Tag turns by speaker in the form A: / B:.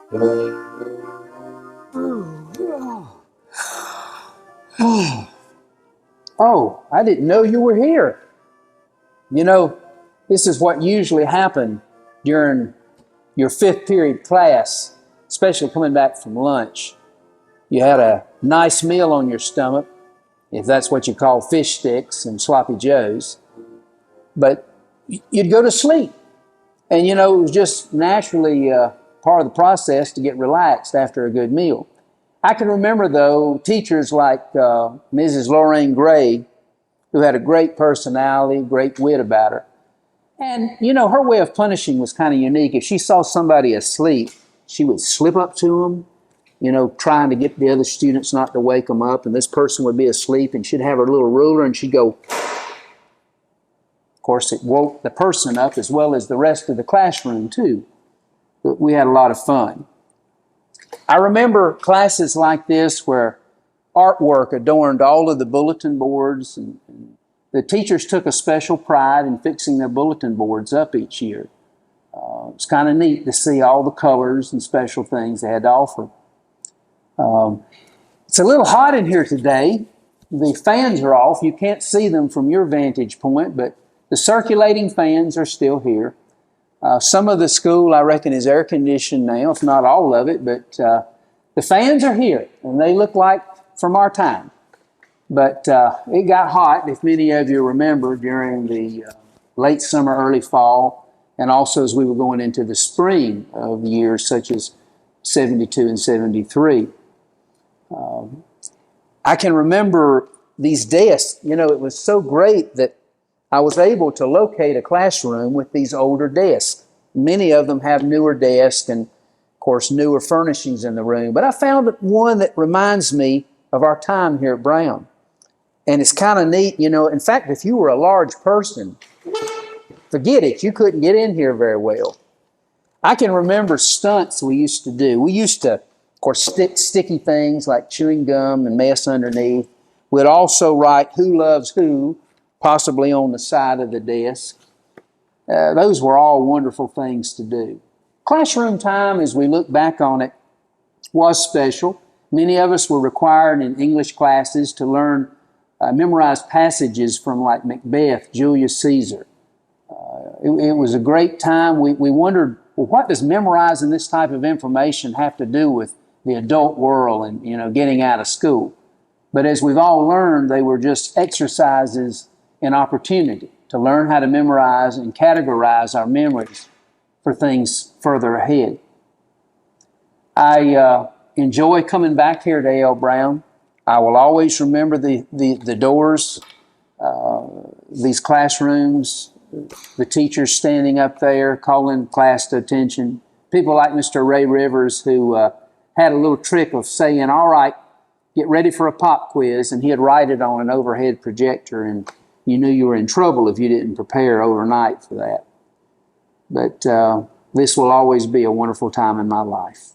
A: Oh, I didn't know you were here. You know, this is what usually happened during your fifth period class, especially coming back from lunch. You had a nice meal on your stomach, if that's what you call fish sticks and sloppy joes, but you'd go to sleep. And it was just naturally part of the process to get relaxed after a good meal. I can remember, though, teachers like Mrs. Lorraine Gray, who had a great personality, great wit about her. And, her way of punishing was kind of unique. If she saw somebody asleep, she would slip up to them, trying to get the other students not to wake them up. And this person would be asleep, and she'd have her little ruler, and she'd go. Of course, it woke the person up as well as the rest of the classroom, too. But we had a lot of fun. I remember classes like this where artwork adorned all of the bulletin boards, and the teachers took a special pride in fixing their bulletin boards up each year. It's kind of neat to see all the colors and special things they had to offer. It's a little hot in here today. The fans are off. You can't see them from your vantage point, but the circulating fans are still here. Some of the school, I reckon, is air conditioned now, if not all of it, but the fans are here, and they look like from our time. But it got hot, if many of you remember, during the late summer, early fall, and also as we were going into the spring of years such as 72 and 73. I can remember these desks. It was so great that I was able to locate a classroom with these older desks. Many of them have newer desks and, of course, newer furnishings in the room. But I found one that reminds me of our time here at Brown. And it's kind of neat. In fact, if you were a large person, forget it, you couldn't get in here very well. I can remember stunts we used to do. We used to, of course, stick sticky things like chewing gum and mess underneath. We'd also write "Who Loves Who," possibly on the side of the desk. Those were all wonderful things to do. Classroom time, as we look back on it, was special. Many of us were required in English classes to learn memorized passages from like Macbeth, Julius Caesar. It was a great time. We wondered, well, what does memorizing this type of information have to do with the adult world and getting out of school? But as we've all learned, they were just exercises in opportunity to learn how to memorize and categorize our memories for things further ahead. I enjoy coming back here to A.L. Brown. I will always remember the doors, these classrooms, the teachers standing up there calling class to attention. People like Mr. Ray Rivers, who had a little trick of saying, "All right, get ready for a pop quiz," and he'd write it on an overhead projector, and you knew you were in trouble if you didn't prepare overnight for that. But this will always be a wonderful time in my life.